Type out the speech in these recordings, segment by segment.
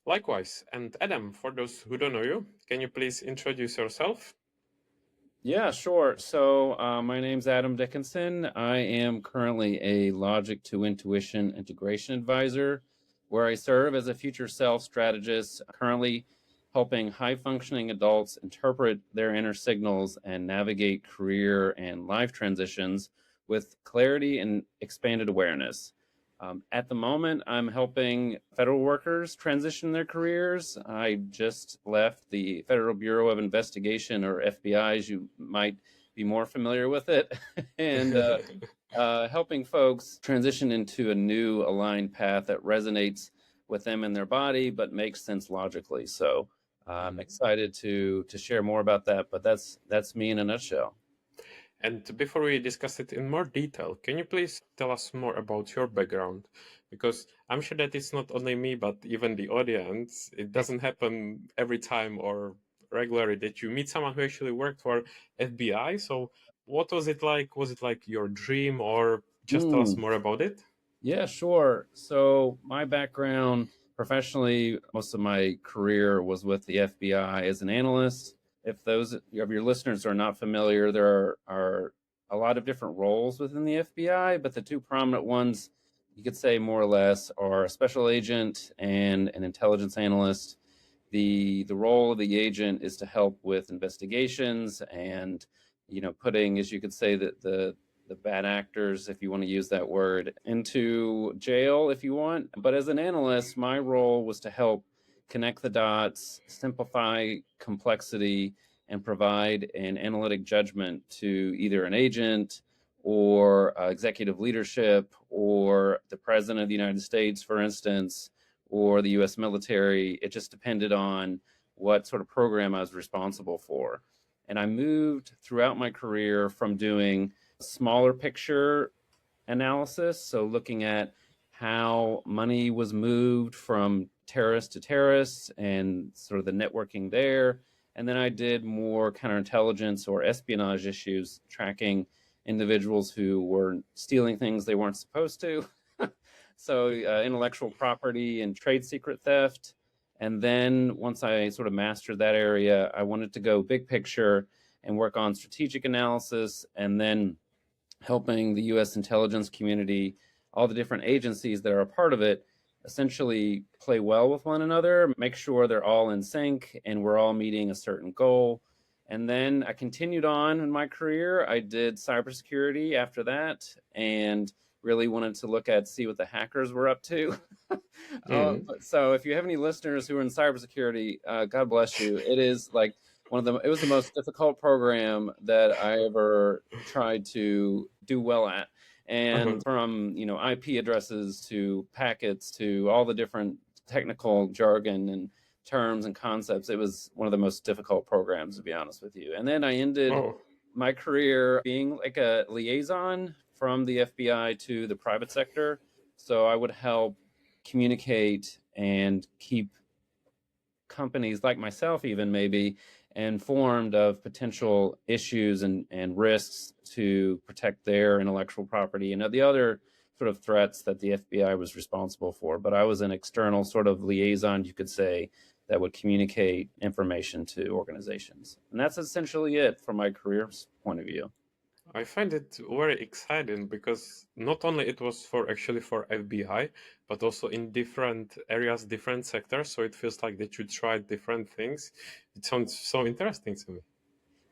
Likewise. And Adam, for those who don't know you, can you please introduce yourself? Yeah, sure. So my name's Adam Dickinson. I am currently a logic to intuition integration advisor, where I serve as a future self strategist, currently helping high functioning adults interpret their inner signals and navigate career and life transitions with clarity and expanded awareness. At the moment, I'm helping federal workers transition their careers. I just left the Federal Bureau of Investigation, or FBI, as you might be more familiar with it, and helping folks transition into a new aligned path that resonates with them and their body, but makes sense logically. So I'm excited to share more about that. But that's me in a nutshell. And before we discuss it in more detail, can you please tell us more about your background? Because I'm sure that it's not only me, but even the audience. It doesn't happen every time or regularly that you meet someone who actually worked for FBI. So, what was it like? Was it like your dream, or just tell us Mm. more about it? Yeah, sure. So my background professionally, most of my career was with the FBI as an analyst. If those of your listeners are not familiar, there are a lot of different roles within the FBI, but the two prominent ones, you could say more or less, are a special agent and an intelligence analyst. The role of the agent is to help with investigations and putting, as you could say, that the bad actors, if you want to use that word, into jail if you want. But as an analyst, my role was to help connect the dots, simplify complexity, and provide an analytic judgment to either an agent or executive leadership or the president of the United States, for instance, or the US military. It just depended on what sort of program I was responsible for. And I moved throughout my career from doing smaller picture analysis, so looking at how money was moved from terrorist to terrorist and sort of the networking there. And then I did more counterintelligence or espionage issues, tracking individuals who were stealing things they weren't supposed to. So intellectual property and trade secret theft. And then once I sort of mastered that area, I wanted to go big picture and work on strategic analysis, and then helping the US intelligence community, all the different agencies that are a part of it, essentially play well with one another, make sure they're all in sync and we're all meeting a certain goal. And then I continued on in my career. I did cybersecurity after that and really wanted to see what the hackers were up to. So if you have any listeners who are in cybersecurity, God bless you. It is like it was the most difficult program that I ever tried to do well at. And from, IP addresses to packets to all the different technical jargon and terms and concepts, it was one of the most difficult programs, to be honest with you. And then I ended Oh, my career being like a liaison from the FBI to the private sector. So I would help communicate and keep companies like myself even maybe informed of potential issues and risks to protect their intellectual property and the other sort of threats that the FBI was responsible for. But I was an external sort of liaison, you could say, that would communicate information to organizations. And that's essentially it from my career's point of view. I find it very exciting because not only it was for FBI, but also in different areas, different sectors. So it feels like that you tried different things. It sounds so interesting to me.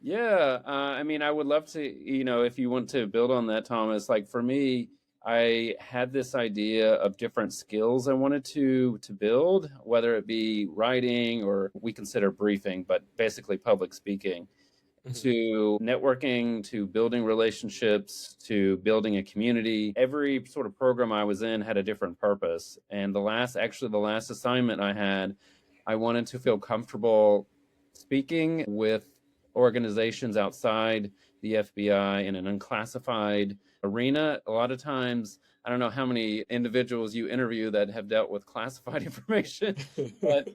Yeah, I mean, I would love to, if you want to build on that, Thomas. Like for me, I had this idea of different skills I wanted to build, whether it be writing or we consider briefing, but basically public speaking, to networking, to building relationships, to building a community. Every sort of program I was in had a different purpose. And the last assignment I had, I wanted to feel comfortable speaking with organizations outside the FBI in an unclassified arena. A lot of times, I don't know how many individuals you interview that have dealt with classified information, but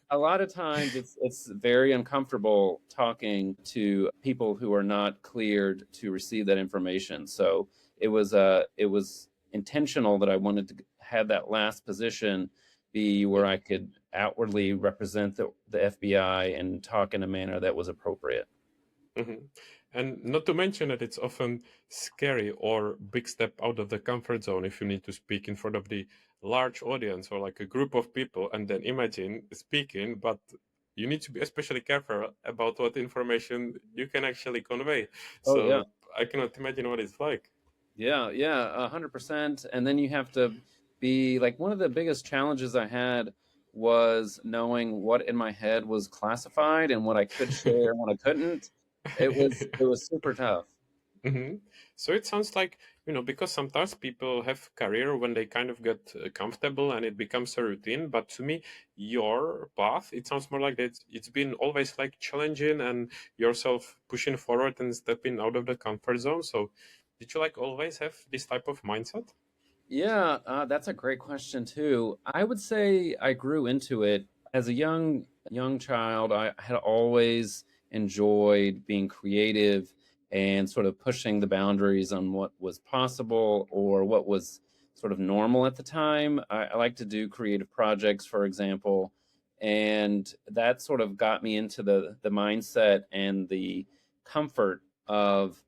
a lot of times it's very uncomfortable talking to people who are not cleared to receive that information. So it was intentional that I wanted to have that last position be where I could outwardly represent the FBI and talk in a manner that was appropriate. Mm-hmm. And not to mention that it's often scary or big step out of the comfort zone if you need to speak in front of the large audience or like a group of people, and then imagine speaking, but you need to be especially careful about what information you can actually convey. Oh yeah. So I cannot imagine what it's like. Yeah, yeah, 100%. And then you have to be like, one of the biggest challenges I had was knowing what in my head was classified and what I could share and what I couldn't. It was super tough. Hmm. So it sounds like, because sometimes people have career when they kind of get comfortable and it becomes a routine. But to me, your path, it sounds more like that it's been always like challenging and yourself pushing forward and stepping out of the comfort zone. So did you like always have this type of mindset? Yeah, that's a great question too. I would say I grew into it as a young child. I had always enjoyed being creative and sort of pushing the boundaries on what was possible or what was sort of normal at the time. I like to do creative projects, for example, and that sort of got me into the mindset and the comfort of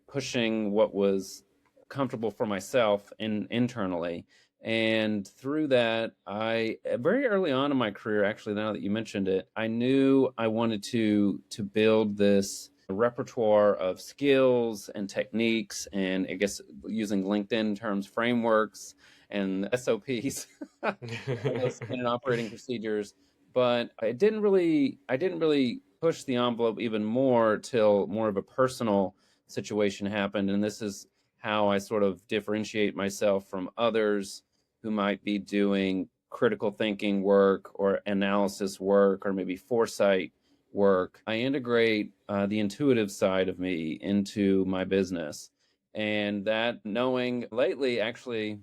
pushing what was comfortable for myself internally. And through that, I very early on in my career, actually, now that you mentioned it, I knew I wanted to build this repertoire of skills and techniques, and I guess using LinkedIn terms, frameworks and SOPs, and operating procedures. But I didn't really push the envelope even more till more of a personal situation happened. And this is how I sort of differentiate myself from others who might be doing critical thinking work or analysis work or maybe foresight work. I integrate the intuitive side of me into my business. And that knowing lately, actually,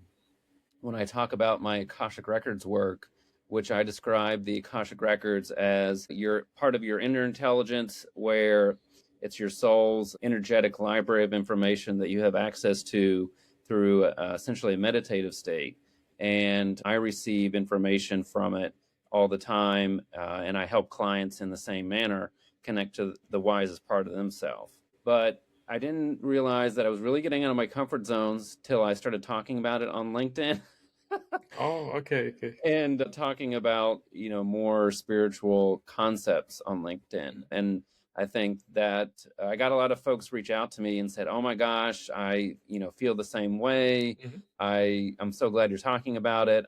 when I talk about my Akashic Records work, which I describe the Akashic Records as your part of your inner intelligence, where it's your soul's energetic library of information that you have access to through essentially a meditative state. And I receive information from it all the time, and I help clients in the same manner connect to the wisest part of themselves. But I didn't realize that I was really getting out of my comfort zones till I started talking about it on LinkedIn. Oh, okay, okay. And talking about more spiritual concepts on LinkedIn. And I think that I got a lot of folks reach out to me and said, oh my gosh, I feel the same way. Mhm. I'm so glad you're talking about it.